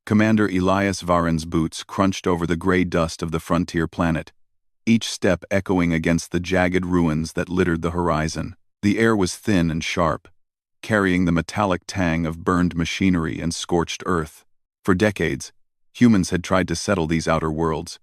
Commander Elias Varen's boots crunched over the gray dust of the frontier planet, each step echoing against the jagged ruins that littered the horizon. The air was thin and sharp, carrying the metallic tang of burned machinery and scorched earth. For decades, humans had tried to settle these outer worlds,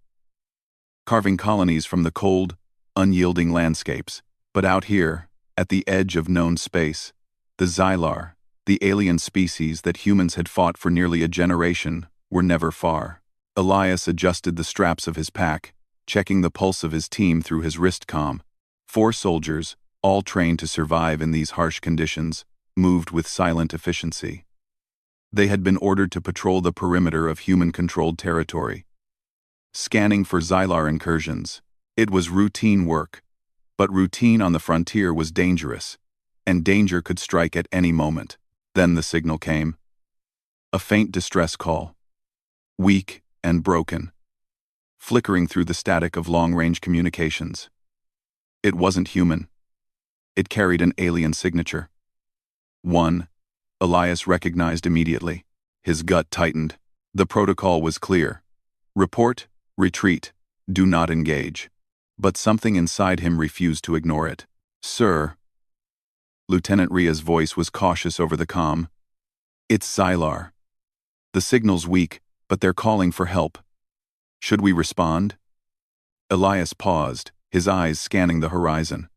carving colonies from the cold, unyielding landscapes. But out here, at the edge of known space, the Xylar, the alien species that humans had fought for nearly a generation, were never far. Elias adjusted the straps of his pack, checking the pulse of his team through his wrist comm. 4 soldiers, all trained to survive in these harsh conditions, moved with silent efficiency. They had been ordered to patrol the perimeter of human-controlled territory, scanning for Xylar incursions. It was routine work, but routine on the frontier was dangerous, and danger could strike at any moment. Then the signal came. A faint distress call, weak and broken, flickering through the static of long-range communications. It wasn't human. It carried an alien signature. One, Elias recognized immediately. His gut tightened. The protocol was clear. Report, retreat, do not engage. But something inside him refused to ignore it. Sir. Lieutenant Ria's voice was cautious over the comm. It's Xylar. The signal's weak, but they're calling for help. Should we respond? Elias paused, his eyes scanning the horizon.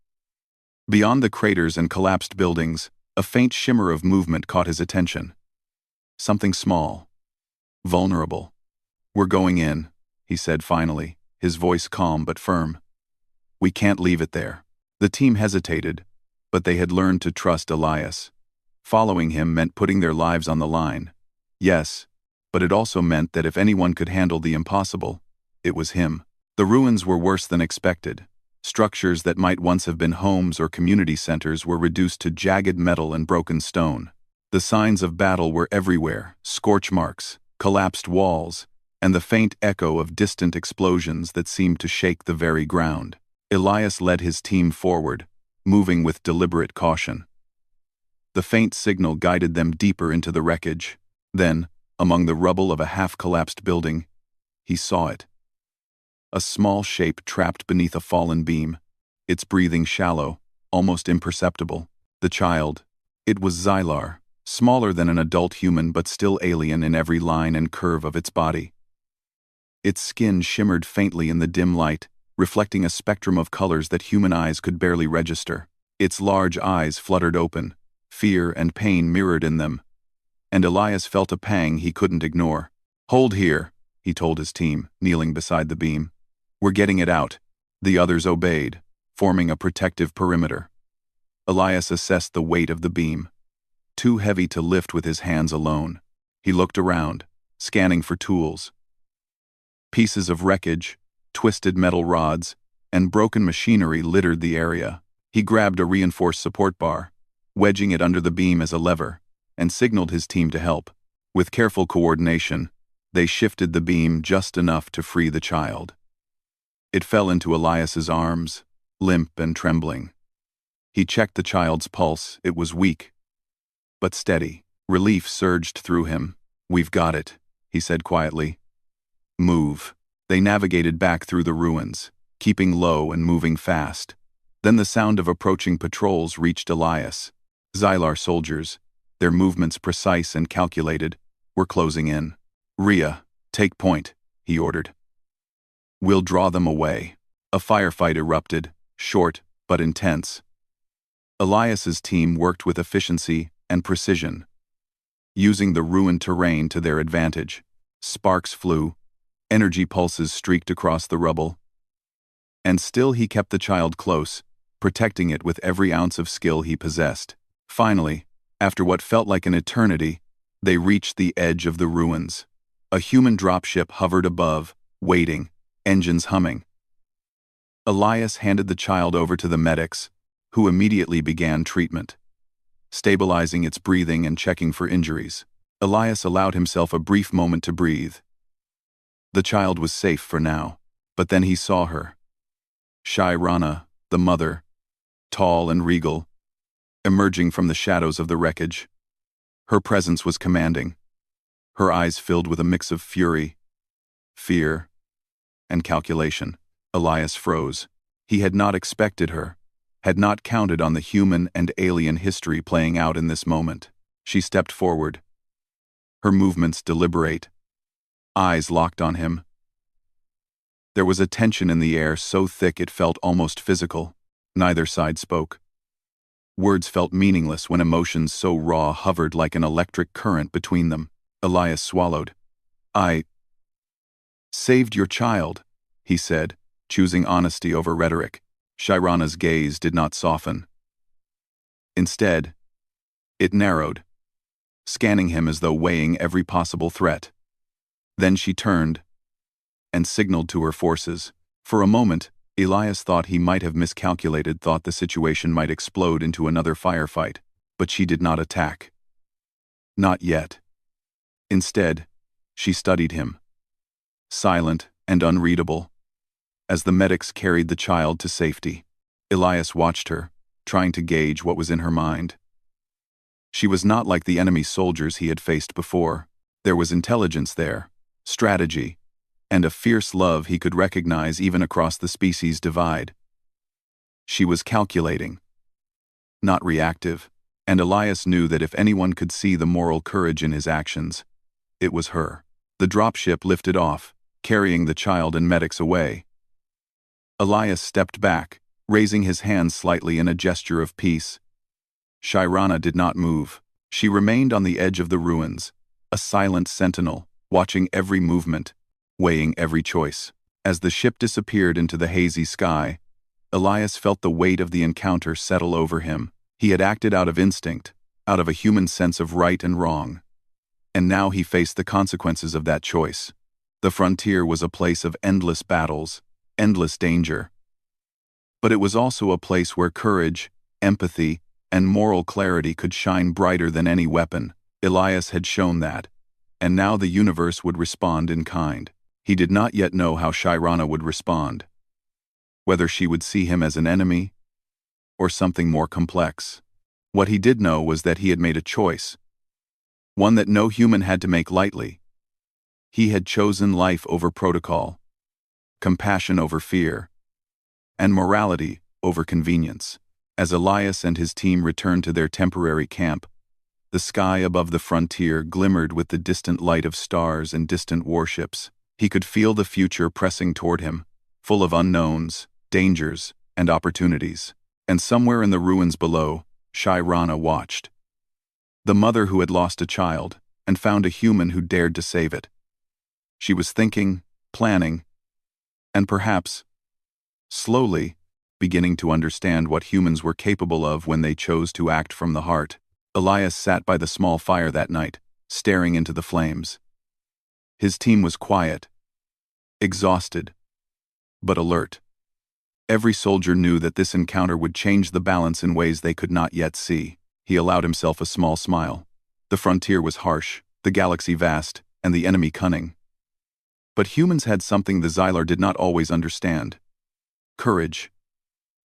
Beyond the craters and collapsed buildings, a faint shimmer of movement caught his attention. Something small. Vulnerable. We're going in, he said finally, his voice calm but firm. We can't leave it there. The team hesitated, but they had learned to trust Elias. Following him meant putting their lives on the line. Yes, but it also meant that if anyone could handle the impossible, it was him. The ruins were worse than expected. Structures that might once have been homes or community centers were reduced to jagged metal and broken stone. The signs of battle were everywhere: scorch marks, collapsed walls, and the faint echo of distant explosions that seemed to shake the very ground. Elias led his team forward, moving with deliberate caution. The faint signal guided them deeper into the wreckage. Then, among the rubble of a half-collapsed building, he saw it. A small shape trapped beneath a fallen beam, its breathing shallow, almost imperceptible. The child. It was Xylar, smaller than an adult human but still alien in every line and curve of its body. Its skin shimmered faintly in the dim light, reflecting a spectrum of colors that human eyes could barely register. Its large eyes fluttered open, fear and pain mirrored in them, and Elias felt a pang he couldn't ignore. Hold here, he told his team, kneeling beside the beam. We're getting it out. The others obeyed, forming a protective perimeter. Elias assessed the weight of the beam. Too heavy to lift with his hands alone. He looked around, scanning for tools. Pieces of wreckage, twisted metal rods, and broken machinery littered the area. He grabbed a reinforced support bar, wedging it under the beam as a lever, and signaled his team to help. With careful coordination, they shifted the beam just enough to free the child. It fell into Elias's arms, limp and trembling. He checked the child's pulse. It was weak, but steady. Relief surged through him. We've got it, he said quietly. Move. They navigated back through the ruins, keeping low and moving fast. Then the sound of approaching patrols reached Elias. Xylar soldiers, their movements precise and calculated, were closing in. Ria, take point, he ordered. We'll draw them away. A firefight erupted, short but intense. Elias's team worked with efficiency and precision, using the ruined terrain to their advantage. Sparks flew, energy pulses streaked across the rubble. And still he kept the child close, protecting it with every ounce of skill he possessed. Finally, after what felt like an eternity, they reached the edge of the ruins. A human dropship hovered above, waiting, engines humming. Elias handed the child over to the medics, who immediately began treatment, stabilizing its breathing and checking for injuries. Elias allowed himself a brief moment to breathe. The child was safe for now, but then he saw her. Shairana, the mother, tall and regal, emerging from the shadows of the wreckage. Her presence was commanding. her eyes filled with a mix of fury, fear, and calculation. Elias froze. He had not expected her, had not counted on the human and alien history playing out in this moment. She stepped forward, her movements deliberate, eyes locked on him. There was a tension in the air so thick it felt almost physical. Neither side spoke. Words felt meaningless when emotions so raw hovered like an electric current between them. Elias swallowed. "I saved your child," he said, choosing honesty over rhetoric. Shirana's gaze did not soften. Instead, it narrowed, scanning him as though weighing every possible threat. Then she turned and signaled to her forces. For a moment, Elias thought he might have miscalculated, thought the situation might explode into another firefight, but she did not attack. Not yet. Instead, she studied him, silent and unreadable. As the medics carried the child to safety, Elias watched her, trying to gauge what was in her mind. She was not like the enemy soldiers he had faced before. There was intelligence there, strategy, and a fierce love he could recognize even across the species divide. She was calculating, not reactive, and Elias knew that if anyone could see the moral courage in his actions, it was her. The dropship lifted off, carrying the child and medics away. Elias stepped back, raising his hands slightly in a gesture of peace. Shirana did not move. She remained on the edge of the ruins, a silent sentinel, watching every movement, weighing every choice. As the ship disappeared into the hazy sky, Elias felt the weight of the encounter settle over him. He had acted out of instinct, out of a human sense of right and wrong. And now he faced the consequences of that choice. The frontier was a place of endless battles, endless danger. But it was also a place where courage, empathy, and moral clarity could shine brighter than any weapon. Elias had shown that, and now the universe would respond in kind. He did not yet know how Shirana would respond, whether she would see him as an enemy or something more complex. What he did know was that he had made a choice, one that no human had to make lightly. He had chosen life over protocol, compassion over fear, and morality over convenience. As Elias and his team returned to their temporary camp, the sky above the frontier glimmered with the distant light of stars and distant warships. He could feel the future pressing toward him, full of unknowns, dangers, and opportunities. And somewhere in the ruins below, Shirana watched. The mother who had lost a child, and found a human who dared to save it. She was thinking, planning, and perhaps, slowly, beginning to understand what humans were capable of when they chose to act from the heart. Elias sat by the small fire that night, staring into the flames. His team was quiet, exhausted, but alert. Every soldier knew that this encounter would change the balance in ways they could not yet see. He allowed himself a small smile. The frontier was harsh, the galaxy vast, and the enemy cunning. But humans had something the Xylar did not always understand: courage,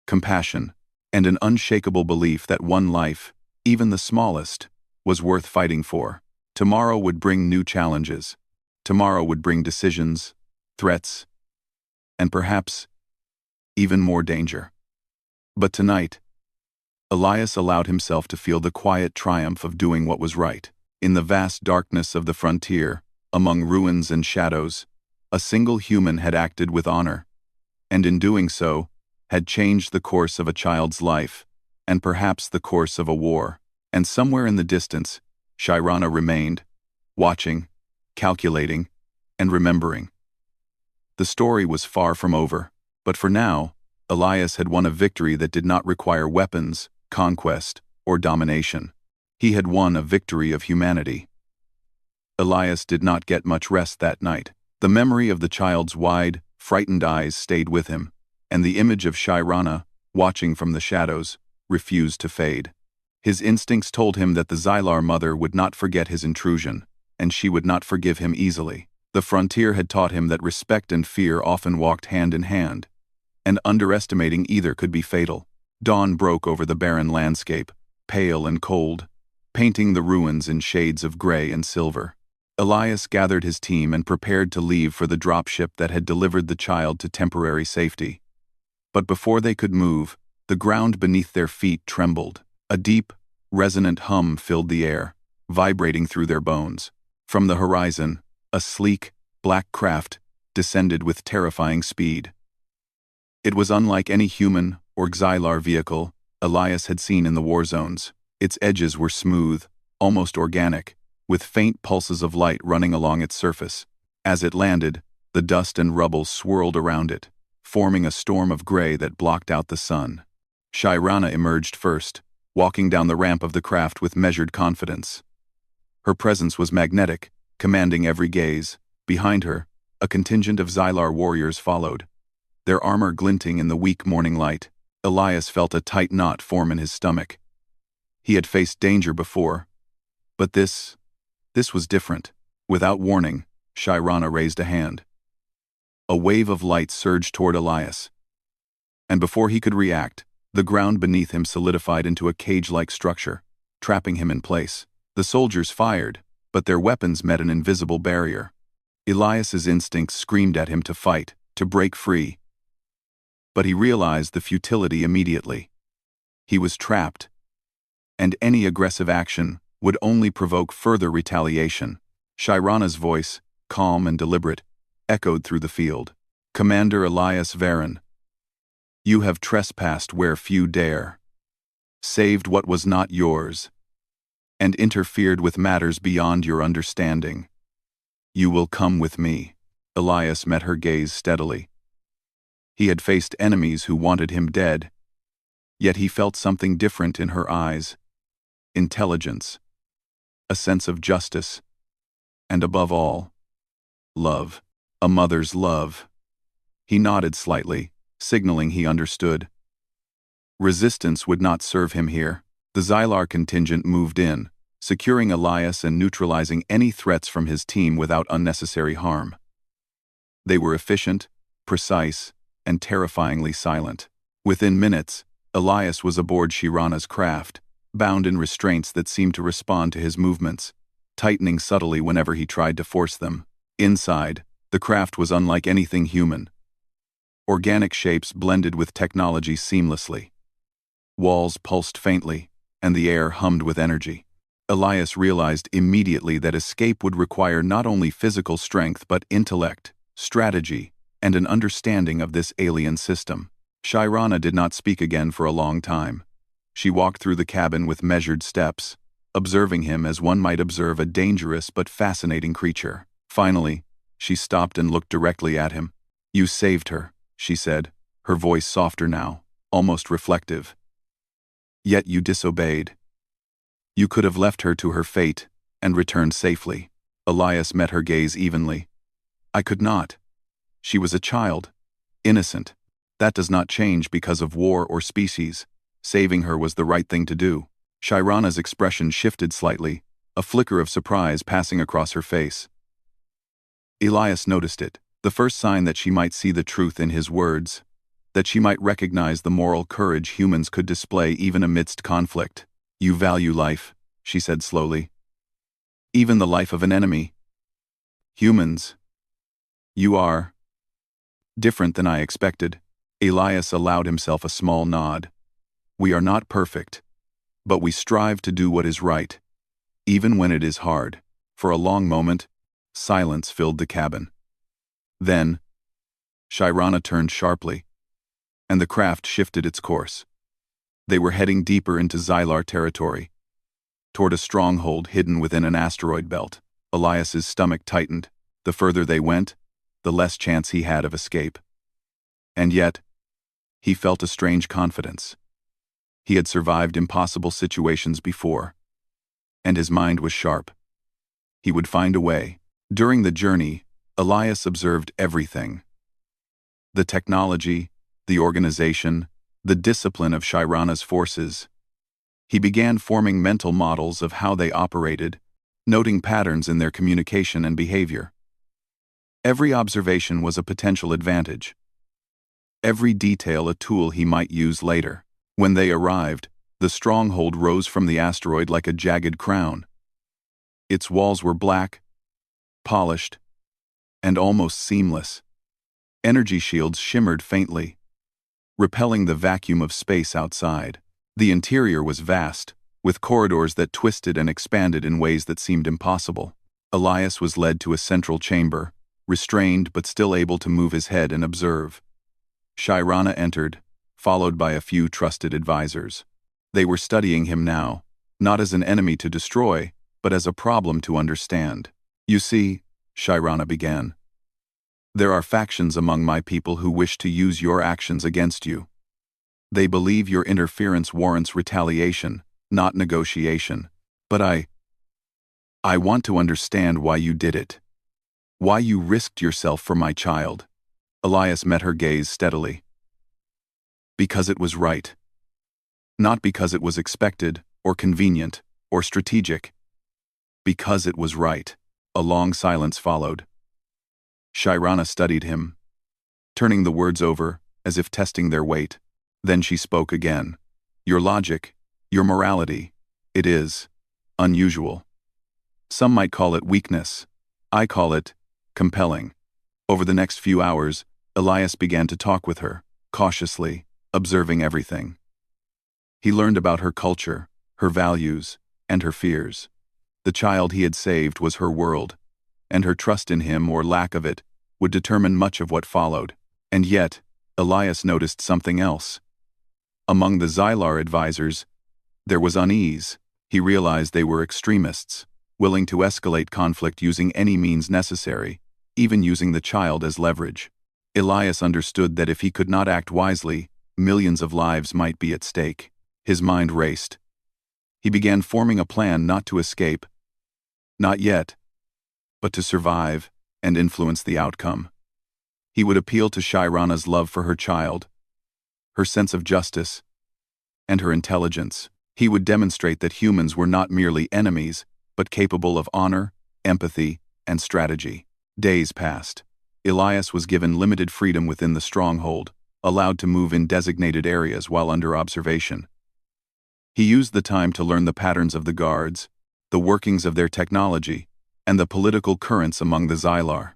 compassion, and an unshakable belief that one life, even the smallest, was worth fighting for. Tomorrow would bring new challenges. Tomorrow would bring decisions, threats, and perhaps even more danger. But tonight, Elias allowed himself to feel the quiet triumph of doing what was right. In the vast darkness of the frontier, among ruins and shadows, a single human had acted with honor, and in doing so, had changed the course of a child's life, and perhaps the course of a war. And somewhere in the distance, Shirana remained, watching, calculating, and remembering. The story was far from over, but for now, Elias had won a victory that did not require weapons, conquest, or domination. He had won a victory of humanity. Elias did not get much rest that night. The memory of the child's wide, frightened eyes stayed with him, and the image of Shirana, watching from the shadows, refused to fade. His instincts told him that the Xylar mother would not forget his intrusion, and she would not forgive him easily. The frontier had taught him that respect and fear often walked hand in hand, and underestimating either could be fatal. Dawn broke over the barren landscape, pale and cold, painting the ruins in shades of gray and silver. Elias gathered his team and prepared to leave for the dropship that had delivered the child to temporary safety. But before they could move, the ground beneath their feet trembled. A deep, resonant hum filled the air, vibrating through their bones. From the horizon, a sleek, black craft descended with terrifying speed. It was unlike any human or Xylar vehicle Elias had seen in the war zones. Its edges were smooth, almost organic, with faint pulses of light running along its surface. As it landed, the dust and rubble swirled around it, forming a storm of gray that blocked out the sun. Shairana emerged first, walking down the ramp of the craft with measured confidence. Her presence was magnetic, commanding every gaze. Behind her, a contingent of Xylar warriors followed, their armor glinting in the weak morning light. Elias felt a tight knot form in his stomach. He had faced danger before, but this was different. Without warning, Shairana raised a hand. A wave of light surged toward Elias, and before he could react, the ground beneath him solidified into a cage-like structure, trapping him in place. The soldiers fired, but their weapons met an invisible barrier. Elias's instincts screamed at him to fight, to break free. But he realized the futility immediately. He was trapped, and any aggressive action would only provoke further retaliation. Shairana's voice, calm and deliberate, echoed through the field. "Commander Elias Varen, you have trespassed where few dare, saved what was not yours, and interfered with matters beyond your understanding. You will come with me." Elias met her gaze steadily. He had faced enemies who wanted him dead, yet he felt something different in her eyes. Intelligence, a sense of justice, and above all, love. A mother's love. He nodded slightly, signaling he understood. Resistance would not serve him here. The Xylar contingent moved in, securing Elias and neutralizing any threats from his team without unnecessary harm. They were efficient, precise, and terrifyingly silent. Within minutes, Elias was aboard Shairana's craft, bound in restraints that seemed to respond to his movements, tightening subtly whenever he tried to force them. Inside, the craft was unlike anything human. Organic shapes blended with technology seamlessly. Walls pulsed faintly, and the air hummed with energy. Elias realized immediately that escape would require not only physical strength but intellect, strategy, and an understanding of this alien system. Shairana did not speak again for a long time. She walked through the cabin with measured steps, observing him as one might observe a dangerous but fascinating creature. Finally, she stopped and looked directly at him. "You saved her," she said, her voice softer now, almost reflective. "Yet you disobeyed. You could have left her to her fate and returned safely." Elias met her gaze evenly. "I could not. She was a child, innocent. That does not change because of war or species. Saving her was the right thing to do." Shairana's expression shifted slightly, a flicker of surprise passing across her face. Elias noticed it, the first sign that she might see the truth in his words, that she might recognize the moral courage humans could display even amidst conflict. "You value life," she said slowly. "Even the life of an enemy. Humans. You are different than I expected." Elias allowed himself a small nod. "We are not perfect, but we strive to do what is right, even when it is hard." For a long moment, silence filled the cabin. Then, Shairana turned sharply, and the craft shifted its course. They were heading deeper into Xylar territory, toward a stronghold hidden within an asteroid belt. Elias's stomach tightened. The further they went, the less chance he had of escape. And yet, he felt a strange confidence. He had survived impossible situations before, and his mind was sharp. He would find a way. During the journey, Elias observed everything. The technology, the organization, the discipline of Shairana's forces. He began forming mental models of how they operated, noting patterns in their communication and behavior. Every observation was a potential advantage. Every detail a tool he might use later. When they arrived, the stronghold rose from the asteroid like a jagged crown. Its walls were black, polished, and almost seamless. Energy shields shimmered faintly, repelling the vacuum of space outside. The interior was vast, with corridors that twisted and expanded in ways that seemed impossible. Elias was led to a central chamber, restrained but still able to move his head and observe. Shairana entered, followed by a few trusted advisors. They were studying him now, not as an enemy to destroy, but as a problem to understand. "You see," Shairana began, "there are factions among my people who wish to use your actions against you. They believe your interference warrants retaliation, not negotiation. But I want to understand why you did it. Why you risked yourself for my child." Elias met her gaze steadily. "Because it was right. Not because it was expected, or convenient, or strategic. Because it was right." A long silence followed. Shairana studied him, turning the words over, as if testing their weight. Then she spoke again. "Your logic, your morality, it is unusual. Some might call it weakness. I call it compelling." Over the next few hours, Elias began to talk with her, cautiously, observing everything. He learned about her culture, her values, and her fears. The child he had saved was her world, and her trust in him or lack of it would determine much of what followed. And yet, Elias noticed something else. Among the Xylar advisors, there was unease. He realized they were extremists, willing to escalate conflict using any means necessary, even using the child as leverage. Elias understood that if he could not act wisely, millions of lives might be at stake. His mind raced. He began forming a plan not to escape, not yet, but to survive and influence the outcome. He would appeal to Shairana's love for her child, her sense of justice, and her intelligence. He would demonstrate that humans were not merely enemies, but capable of honor, empathy, and strategy. Days passed. Elias was given limited freedom within the stronghold, allowed to move in designated areas while under observation. He used the time to learn the patterns of the guards, the workings of their technology, and the political currents among the Xylar.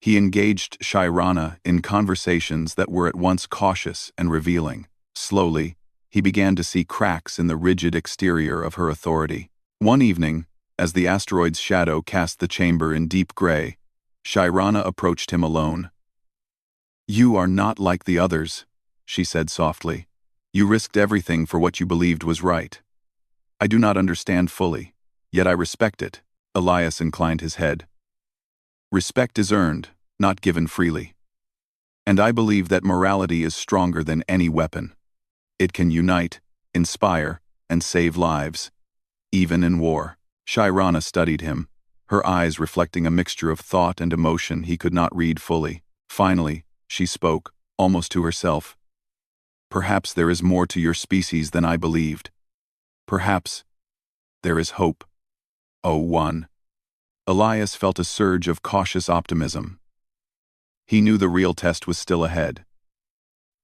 He engaged Shairana in conversations that were at once cautious and revealing. Slowly, he began to see cracks in the rigid exterior of her authority. One evening, as the asteroid's shadow cast the chamber in deep gray, Shairana approached him alone. "You are not like the others," she said softly. "You risked everything for what you believed was right. I do not understand fully, yet I respect it." Elias inclined his head. "Respect is earned, not given freely. And I believe that morality is stronger than any weapon. It can unite, inspire, and save lives, even in war." Shairana studied him, her eyes reflecting a mixture of thought and emotion he could not read fully. Finally, she spoke, almost to herself. "Perhaps there is more to your species than I believed. Perhaps there is hope." Oh, one. Elias felt a surge of cautious optimism. He knew the real test was still ahead.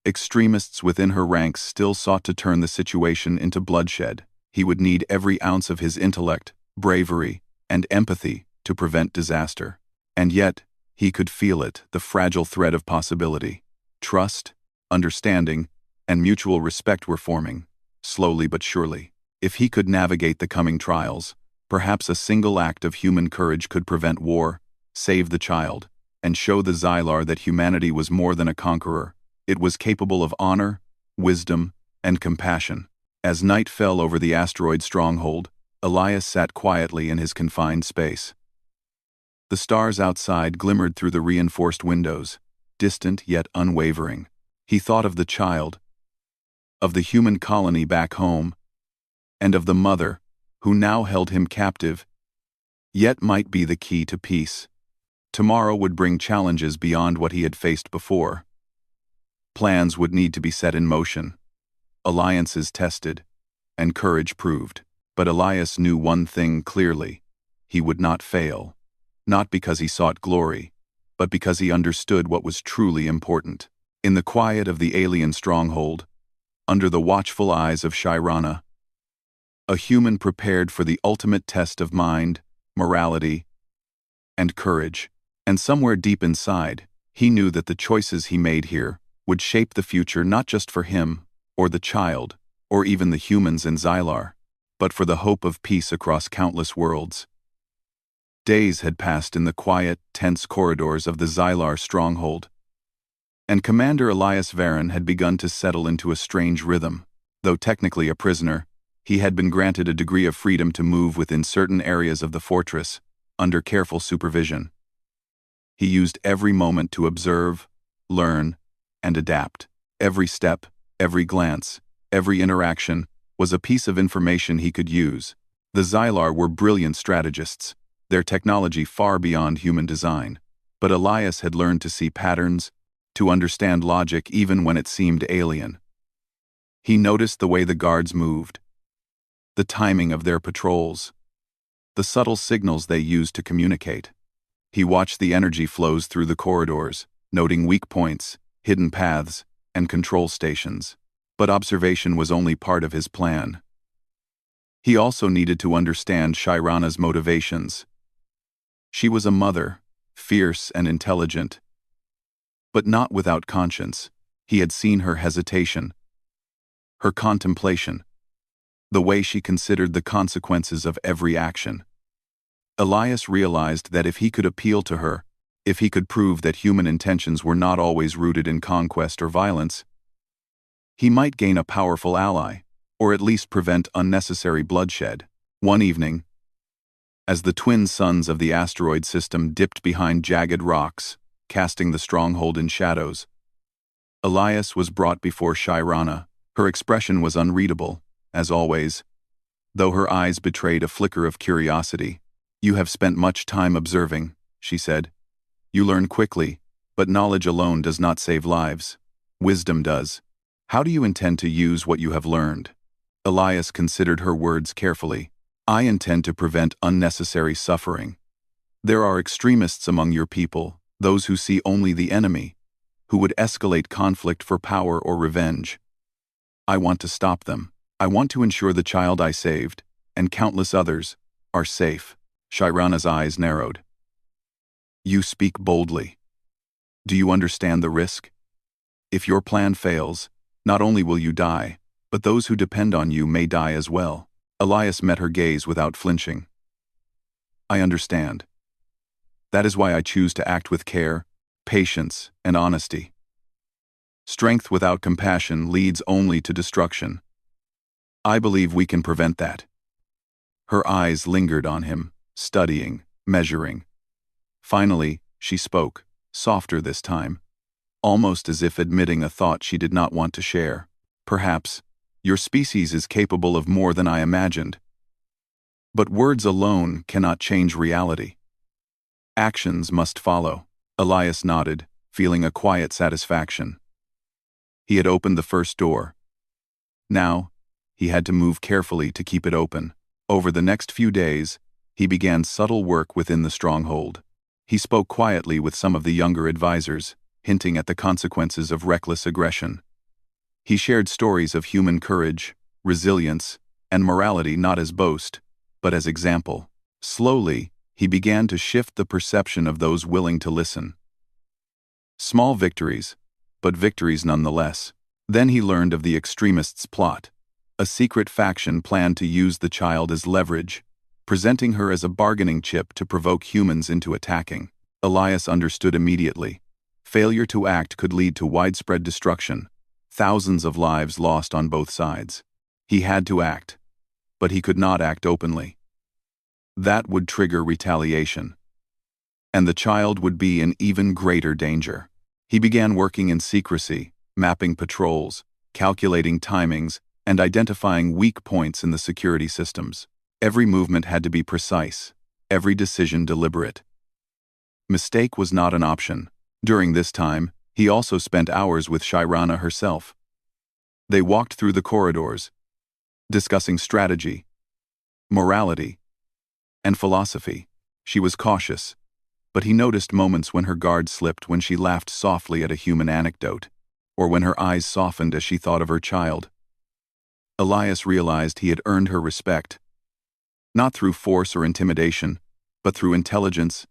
Extremists within her ranks still sought to turn the situation into bloodshed. He would need every ounce of his intellect, bravery, and empathy to prevent disaster. And yet, he could feel it, the fragile thread of possibility. Trust, understanding, and mutual respect were forming, slowly but surely. If he could navigate the coming trials, perhaps a single act of human courage could prevent war, save the child, and show the Xylar that humanity was more than a conqueror. It was capable of honor, wisdom, and compassion. As night fell over the asteroid stronghold, Elias sat quietly in his confined space. The stars outside glimmered through the reinforced windows, distant yet unwavering. He thought of the child, of the human colony back home, and of the mother, who now held him captive, yet might be the key to peace. Tomorrow would bring challenges beyond what he had faced before. Plans would need to be set in motion, alliances tested, and courage proved. But Elias knew one thing clearly: he would not fail, not because he sought glory, but because he understood what was truly important. In the quiet of the alien stronghold, under the watchful eyes of Shairana, a human prepared for the ultimate test of mind, morality, and courage. And somewhere deep inside, he knew that the choices he made here would shape the future not just for him, or the child, or even the humans in Xylar, but for the hope of peace across countless worlds. Days had passed in the quiet, tense corridors of the Xylar stronghold, and Commander Elias Varen had begun to settle into a strange rhythm. Though technically a prisoner, he had been granted a degree of freedom to move within certain areas of the fortress, under careful supervision. He used every moment to observe, learn, and adapt. Every step, every glance, every interaction was a piece of information he could use. The Xylar were brilliant strategists, their technology far beyond human design. But Elias had learned to see patterns, to understand logic even when it seemed alien. He noticed the way the guards moved, the timing of their patrols, the subtle signals they used to communicate. He watched the energy flows through the corridors, noting weak points, hidden paths, and control stations. But observation was only part of his plan. He also needed to understand Shirana's motivations. She was a mother, fierce and intelligent, but not without conscience. He had seen her hesitation, her contemplation, the way she considered the consequences of every action. Elias realized that if he could appeal to her, if he could prove that human intentions were not always rooted in conquest or violence, he might gain a powerful ally, or at least prevent unnecessary bloodshed. One evening, as the twin suns of the asteroid system dipped behind jagged rocks, casting the stronghold in shadows, Elias was brought before Shirana. Her expression was unreadable, as always, though her eyes betrayed a flicker of curiosity. "You have spent much time observing," she said. "You learn quickly, but knowledge alone does not save lives. Wisdom does. How do you intend to use what you have learned?" Elias considered her words carefully. "I intend to prevent unnecessary suffering. There are extremists among your people, those who see only the enemy, who would escalate conflict for power or revenge. I want to stop them. I want to ensure the child I saved, and countless others, are safe." Shirana's eyes narrowed. "You speak boldly. Do you understand the risk? If your plan fails, not only will you die, but those who depend on you may die as well." Elias met her gaze without flinching. "I understand. That is why I choose to act with care, patience, and honesty. Strength without compassion leads only to destruction. I believe we can prevent that." Her eyes lingered on him, studying, measuring. Finally, she spoke, softer this time, almost as if admitting a thought she did not want to share. "Perhaps, your species is capable of more than I imagined. But words alone cannot change reality. Actions must follow." Elias nodded, feeling a quiet satisfaction. He had opened the first door. Now, he had to move carefully to keep it open. Over the next few days, he began subtle work within the stronghold. He spoke quietly with some of the younger advisors, hinting at the consequences of reckless aggression. He shared stories of human courage, resilience, and morality not as boast, but as example. Slowly, he began to shift the perception of those willing to listen. Small victories, but victories nonetheless. Then he learned of the extremists' plot. A secret faction planned to use the child as leverage, presenting her as a bargaining chip to provoke humans into attacking. Elias understood immediately. Failure to act could lead to widespread destruction, thousands of lives lost on both sides. He had to act, but he could not act openly. That would trigger retaliation, and the child would be in even greater danger. He began working in secrecy, mapping patrols, calculating timings, and identifying weak points in the security systems. Every movement had to be precise, every decision deliberate. Mistake was not an option. During this time, he also spent hours with Shirana herself. They walked through the corridors, discussing strategy, morality, and philosophy. She was cautious, but he noticed moments when her guard slipped when she laughed softly at a human anecdote, or when her eyes softened as she thought of her child. Elias realized he had earned her respect, not through force or intimidation, but through intelligence,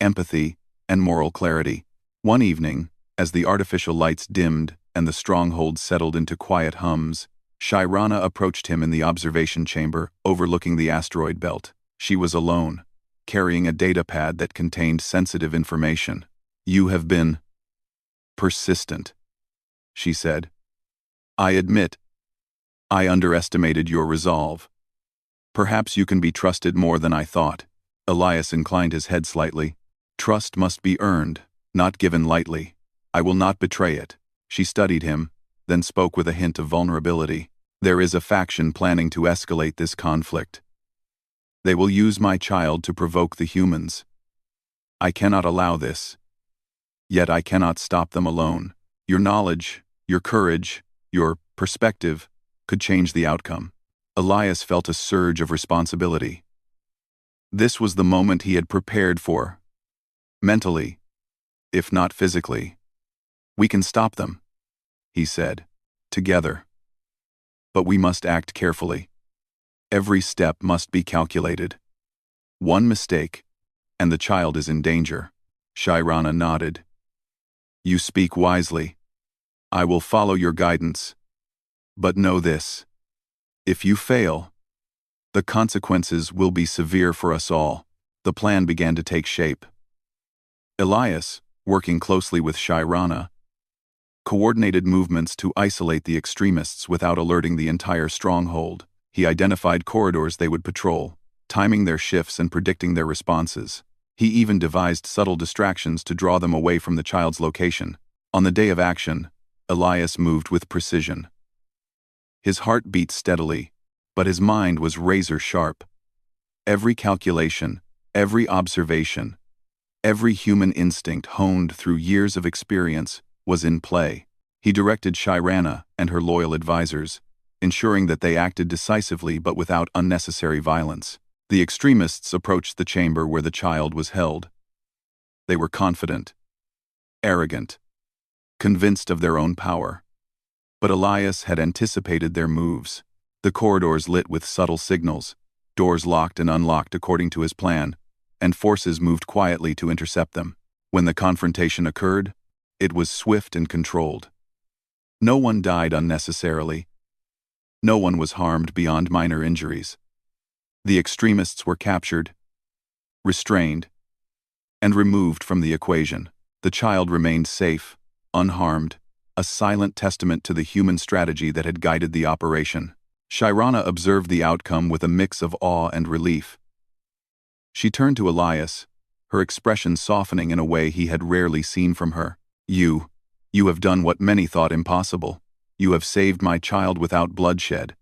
empathy, and moral clarity. One evening, as the artificial lights dimmed and the stronghold settled into quiet hums, Shairana approached him in the observation chamber overlooking the asteroid belt. She was alone, carrying a datapad that contained sensitive information. "You have been persistent," she said. "I admit, I underestimated your resolve. Perhaps you can be trusted more than I thought." Elias inclined his head slightly. "Trust must be earned, not given lightly. I will not betray it." She studied him, then spoke with a hint of vulnerability. "There is a faction planning to escalate this conflict. They will use my child to provoke the humans. I cannot allow this. Yet I cannot stop them alone. Your knowledge, your courage, your perspective could change the outcome." Elias felt a surge of responsibility. This was the moment he had prepared for. Mentally, if not physically. "We can stop them," he said, "together. But we must act carefully. Every step must be calculated. One mistake, and the child is in danger." Shairana nodded. "You speak wisely. I will follow your guidance. But know this. If you fail, the consequences will be severe for us all." The plan began to take shape. Elias, working closely with Shairana, coordinated movements to isolate the extremists without alerting the entire stronghold. He identified corridors they would patrol, timing their shifts and predicting their responses. He even devised subtle distractions to draw them away from the child's location. On the day of action, Elias moved with precision. His heart beat steadily, but his mind was razor-sharp. Every calculation, every observation, every human instinct honed through years of experience was in play. He directed Shairana and her loyal advisors, ensuring that they acted decisively but without unnecessary violence. The extremists approached the chamber where the child was held. They were confident, arrogant, convinced of their own power. But Elias had anticipated their moves. The corridors lit with subtle signals, doors locked and unlocked according to his plan, and forces moved quietly to intercept them. When the confrontation occurred, it was swift and controlled. No one died unnecessarily. No one was harmed beyond minor injuries. The extremists were captured, restrained, and removed from the equation. The child remained safe, unharmed, a silent testament to the human strategy that had guided the operation. Shairana observed the outcome with a mix of awe and relief. She turned to Elias, her expression softening in a way he had rarely seen from her. You have done what many thought impossible. You have saved my child without bloodshed.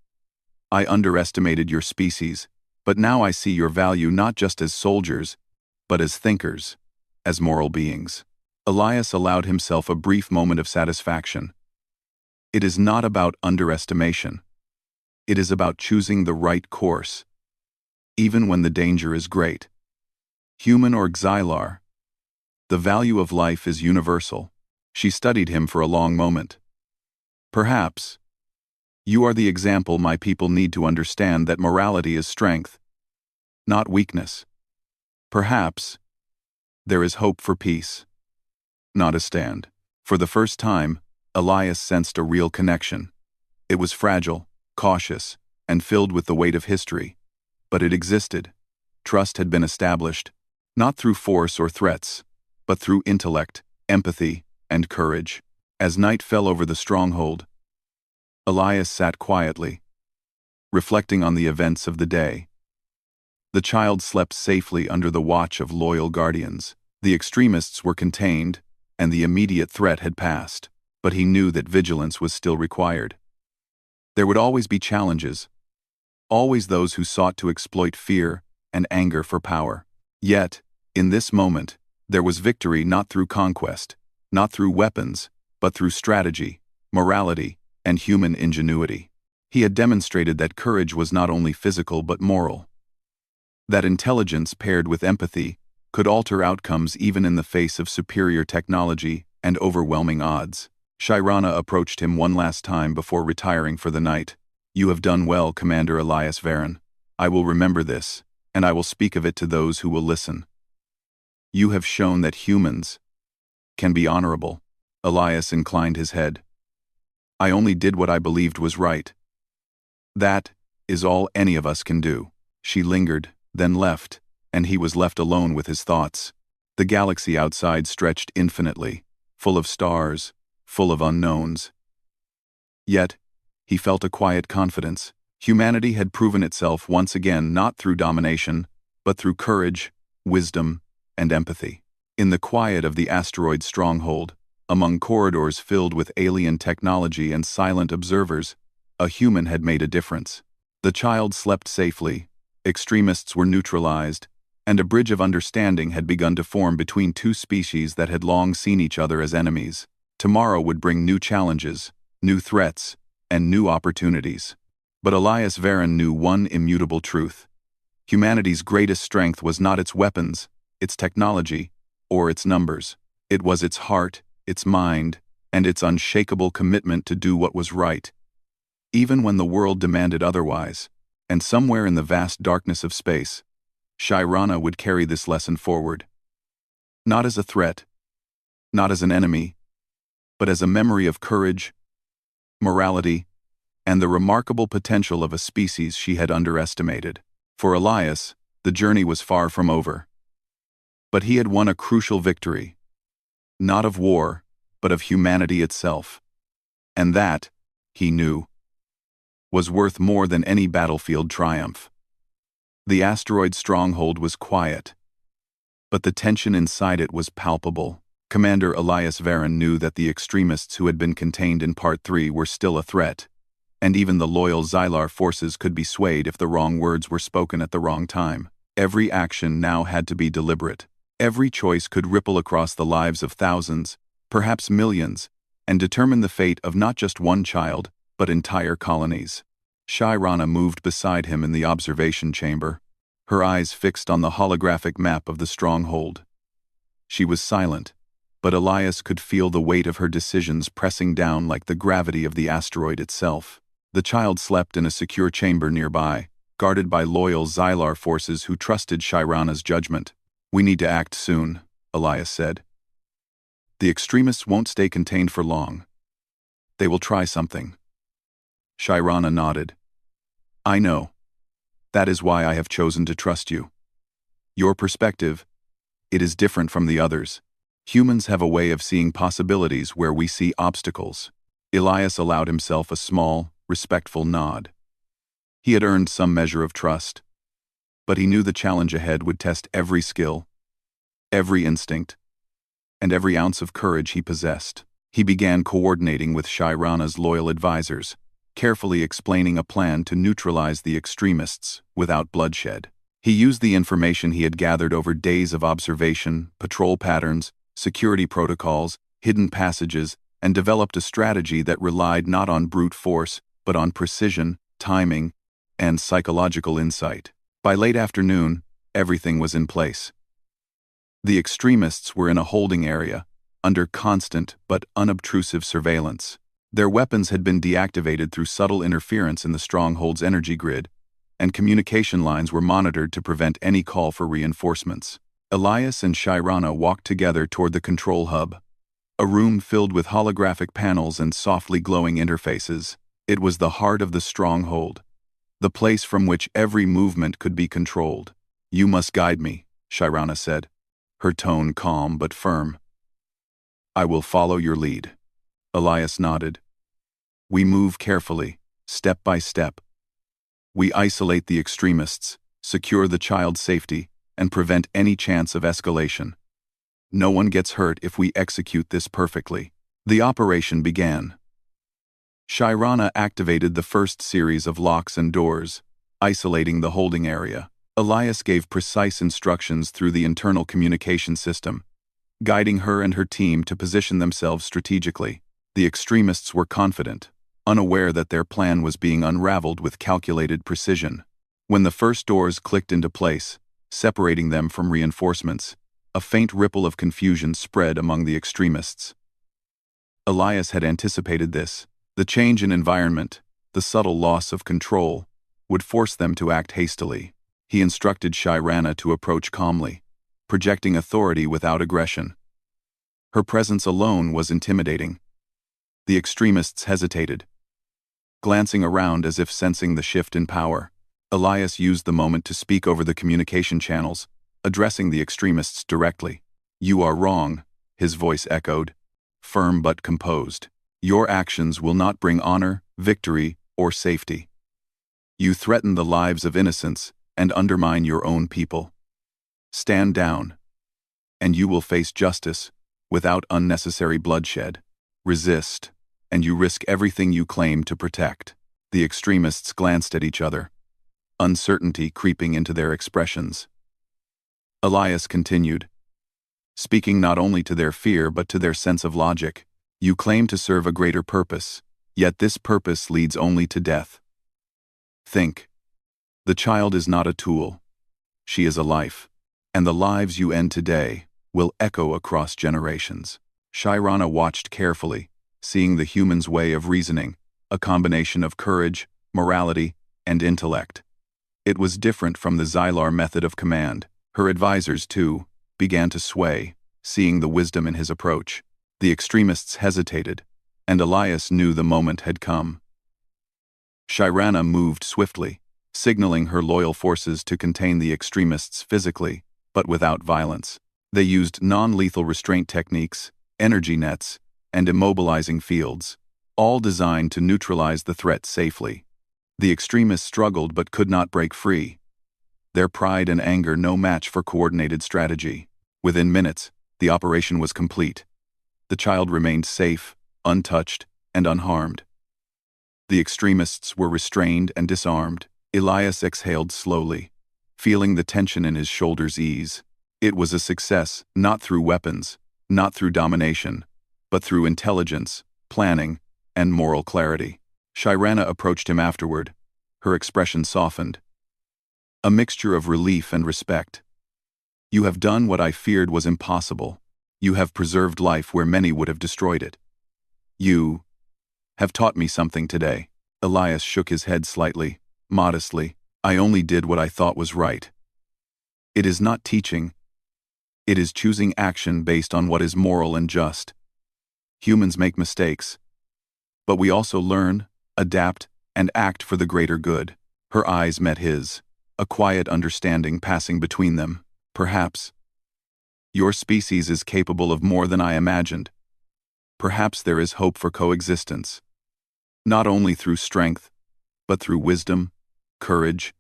I underestimated your species, but now I see your value not just as soldiers, but as thinkers, as moral beings." Elias allowed himself a brief moment of satisfaction. It is not about underestimation. It is about choosing the right course, even when the danger is great. Human or Xylar, the value of life is universal. She studied him for a long moment. "Perhaps, you are the example my people need to understand that morality is strength, not weakness. Perhaps, there is hope for peace, not a stand." For the first time, Elias sensed a real connection. It was fragile, cautious, and filled with the weight of history. But it existed. Trust had been established, not through force or threats, but through intellect, empathy, and courage. As night fell over the stronghold, Elias sat quietly, reflecting on the events of the day. The child slept safely under the watch of loyal guardians. The extremists were contained, and the immediate threat had passed, but he knew that vigilance was still required. There would always be challenges, always those who sought to exploit fear and anger for power. Yet, in this moment, there was victory not through conquest, not through weapons, but through strategy, morality, and human ingenuity. He had demonstrated that courage was not only physical but moral. That intelligence paired with empathy could alter outcomes even in the face of superior technology and overwhelming odds. Shairana approached him one last time before retiring for the night. "You have done well, Commander Elias Varen. I will remember this, and I will speak of it to those who will listen." You have shown that humans can be honorable. Elias inclined his head. I only did what I believed was right. That is all any of us can do. She lingered, then left, and he was left alone with his thoughts. The galaxy outside stretched infinitely, full of stars, full of unknowns. Yet, he felt a quiet confidence. Humanity had proven itself once again not through domination, but through courage, wisdom, and empathy. In the quiet of the asteroid stronghold, among corridors filled with alien technology and silent observers, a human had made a difference. The child slept safely, extremists were neutralized, and a bridge of understanding had begun to form between two species that had long seen each other as enemies. Tomorrow would bring new challenges, new threats, and new opportunities. But Elias Varen knew one immutable truth. Humanity's greatest strength was not its weapons, its technology, or its numbers. It was its heart, its mind, and its unshakable commitment to do what was right, even when the world demanded otherwise. And somewhere in the vast darkness of space, Shairana would carry this lesson forward. Not as a threat, not as an enemy, but as a memory of courage, morality, and the remarkable potential of a species she had underestimated. For Elias, the journey was far from over. But he had won a crucial victory. Not of war, but of humanity itself. And that, he knew, was worth more than any battlefield triumph. The asteroid stronghold was quiet, but the tension inside it was palpable. Commander Elias Varen knew that the extremists who had been contained in Part 3 were still a threat, and even the loyal Xylar forces could be swayed if the wrong words were spoken at the wrong time. Every action now had to be deliberate. Every choice could ripple across the lives of thousands, perhaps millions, and determine the fate of not just one child, but entire colonies. Shairana moved beside him in the observation chamber, her eyes fixed on the holographic map of the stronghold. She was silent, but Elias could feel the weight of her decisions pressing down like the gravity of the asteroid itself. The child slept in a secure chamber nearby, guarded by loyal Xylar forces who trusted Shairana's judgment. We need to act soon, Elias said. The extremists won't stay contained for long. They will try something. Shairana nodded. I know. That is why I have chosen to trust you. Your perspective, it is different from the others. Humans have a way of seeing possibilities where we see obstacles. Elias allowed himself a small, respectful nod. He had earned some measure of trust, but he knew the challenge ahead would test every skill, every instinct, and every ounce of courage he possessed. He began coordinating with Shairana's loyal advisors, carefully explaining a plan to neutralize the extremists without bloodshed. He used the information he had gathered over days of observation, patrol patterns, security protocols, hidden passages, and developed a strategy that relied not on brute force, but on precision, timing, and psychological insight. By late afternoon, everything was in place. The extremists were in a holding area, under constant but unobtrusive surveillance. Their weapons had been deactivated through subtle interference in the stronghold's energy grid, and communication lines were monitored to prevent any call for reinforcements. Elias and Shairana walked together toward the control hub, a room filled with holographic panels and softly glowing interfaces. It was the heart of the stronghold, the place from which every movement could be controlled. You must guide me, Shairana said, her tone calm but firm. I will follow your lead. Elias nodded. We move carefully, step by step. We isolate the extremists, secure the child's safety, and prevent any chance of escalation. No one gets hurt if we execute this perfectly. The operation began. Shairana activated the first series of locks and doors, isolating the holding area. Elias gave precise instructions through the internal communication system, guiding her and her team to position themselves strategically. The extremists were confident, unaware that their plan was being unraveled with calculated precision. When the first doors clicked into place, separating them from reinforcements, a faint ripple of confusion spread among the extremists. Elias had anticipated this. The change in environment, the subtle loss of control, would force them to act hastily. He instructed Shairana to approach calmly, projecting authority without aggression. Her presence alone was intimidating. The extremists hesitated, glancing around as if sensing the shift in power. Elias used the moment to speak over the communication channels, addressing the extremists directly. "You are wrong," his voice echoed, firm but composed. "Your actions will not bring honor, victory, or safety. You threaten the lives of innocents and undermine your own people. Stand down, and you will face justice without unnecessary bloodshed. Resist, and you risk everything you claim to protect." The extremists glanced at each other, uncertainty creeping into their expressions. Elias continued, speaking not only to their fear but to their sense of logic. "You claim to serve a greater purpose, yet this purpose leads only to death. Think. The child is not a tool. She is a life, and the lives you end today will echo across generations." Shirana watched carefully, seeing the human's way of reasoning, a combination of courage, morality, and intellect. It was different from the Xylar method of command. Her advisors, too, began to sway, seeing the wisdom in his approach. The extremists hesitated, and Elias knew the moment had come. Shirana moved swiftly, signaling her loyal forces to contain the extremists physically, but without violence. They used non-lethal restraint techniques, energy nets, and immobilizing fields, all designed to neutralize the threat safely. The extremists struggled but could not break free, their pride and anger no match for coordinated strategy. Within minutes, the operation was complete. The child remained safe, untouched, and unharmed. The extremists were restrained and disarmed. Elias exhaled slowly, feeling the tension in his shoulders ease. It was a success, not through weapons, not through domination, but through intelligence, planning, and moral clarity. Shirana approached him afterward, her expression softened, a mixture of relief and respect. "You have done what I feared was impossible. You have preserved life where many would have destroyed it. You have taught me something today." Elias shook his head slightly, modestly. "I only did what I thought was right." "It is not teaching. It is choosing action based on what is moral and just. Humans make mistakes, but we also learn, adapt, and act for the greater good." Her eyes met his, a quiet understanding passing between them. "Perhaps your species is capable of more than I imagined. Perhaps there is hope for coexistence, not only through strength, but through wisdom, courage,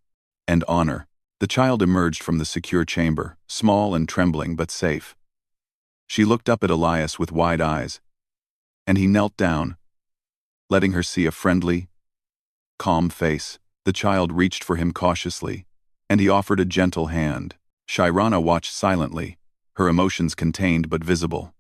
and honor." The child emerged from the secure chamber, small and trembling but safe. She looked up at Elias with wide eyes, and he knelt down, letting her see a friendly, calm face. The child reached for him cautiously, and he offered a gentle hand. Shirana watched silently, her emotions contained but visible.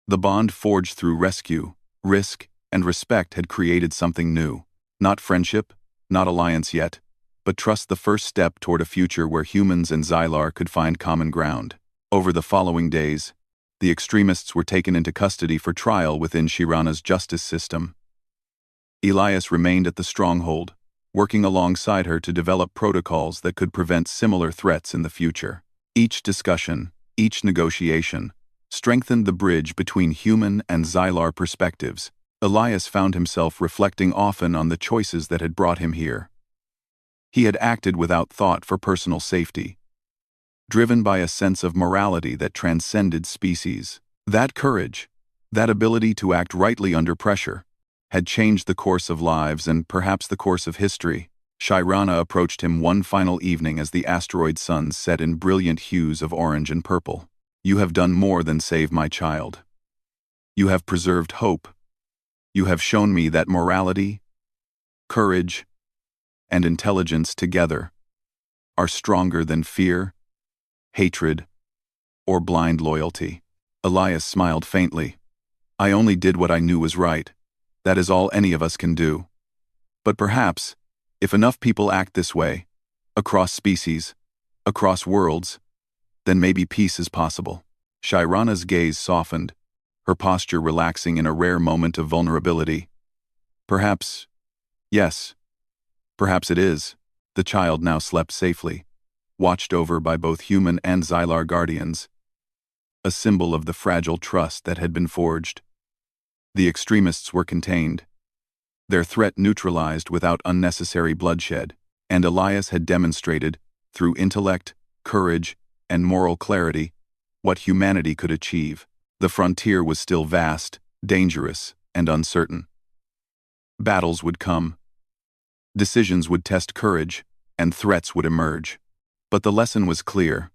The bond forged through rescue, risk, and respect had created something new. Not friendship, not alliance yet, but trust, the first step toward a future where humans and Xylar could find common ground. Over the following days, the extremists were taken into custody for trial within Shirana's justice system. Elias remained at the stronghold, working alongside her to develop protocols that could prevent similar threats in the future. Each discussion, each negotiation, strengthened the bridge between human and Xylar perspectives. Elias found himself reflecting often on the choices that had brought him here. He had acted without thought for personal safety, driven by a sense of morality that transcended species. That courage, that ability to act rightly under pressure, had changed the course of lives and perhaps the course of history. Shirana approached him one final evening as the asteroid sun set in brilliant hues of orange and purple. "You have done more than save my child. You have preserved hope. You have shown me that morality, courage, and intelligence together are stronger than fear, hatred, or blind loyalty." Elias smiled faintly. "I only did what I knew was right. That is all any of us can do. But perhaps, if enough people act this way, across species, across worlds, then maybe peace is possible." Shirana's gaze softened, her posture relaxing in a rare moment of vulnerability. "Perhaps, yes. Perhaps it is." The child now slept safely, watched over by both human and Xylar guardians, a symbol of the fragile trust that had been forged. The extremists were contained, their threat neutralized without unnecessary bloodshed, and Elias had demonstrated, through intellect, courage, and moral clarity, what humanity could achieve. The frontier was still vast, dangerous, and uncertain. Battles would come. Decisions would test courage, and threats would emerge. But the lesson was clear.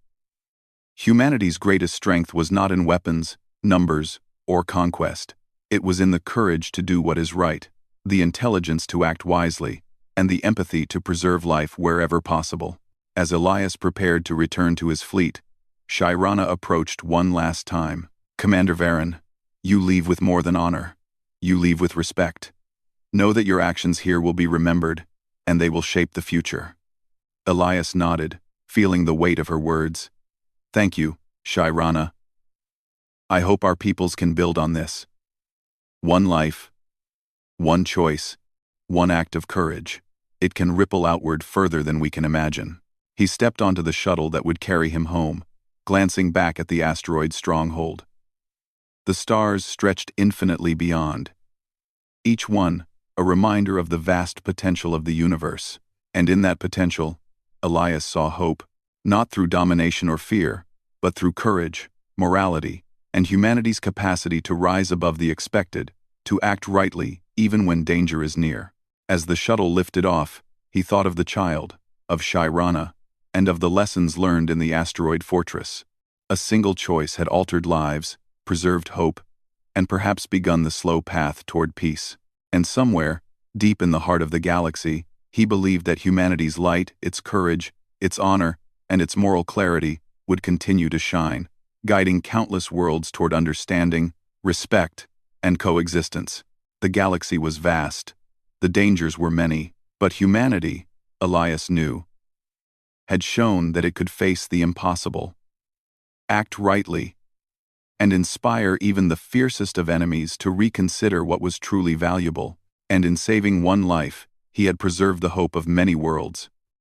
Humanity's greatest strength was not in weapons, numbers, or conquest. It was in the courage to do what is right, the intelligence to act wisely, and the empathy to preserve life wherever possible. As Elias prepared to return to his fleet, Shirana approached one last time. "Commander Varen, you leave with more than honor. You leave with respect. Know that your actions here will be remembered, and they will shape the future." Elias nodded, feeling the weight of her words. "Thank you, Shirana. I hope our peoples can build on this. One life, one choice, one act of courage. It can ripple outward further than we can imagine." He stepped onto the shuttle that would carry him home, glancing back at the asteroid stronghold. The stars stretched infinitely beyond, each one a reminder of the vast potential of the universe. And in that potential, Elias saw hope, not through domination or fear, but through courage, morality, and humanity's capacity to rise above the expected, to act rightly even when danger is near. As the shuttle lifted off, he thought of the child, of Shirana, and of the lessons learned in the asteroid fortress. A single choice had altered lives, preserved hope, and perhaps begun the slow path toward peace. And somewhere, deep in the heart of the galaxy, he believed that humanity's light, its courage, its honor, and its moral clarity would continue to shine, guiding countless worlds toward understanding, respect, and coexistence. The galaxy was vast, the dangers were many, but humanity, Elias knew, had shown that it could face the impossible, act rightly, and inspire even the fiercest of enemies to reconsider what was truly valuable. And in saving one life, he had preserved the hope of many worlds.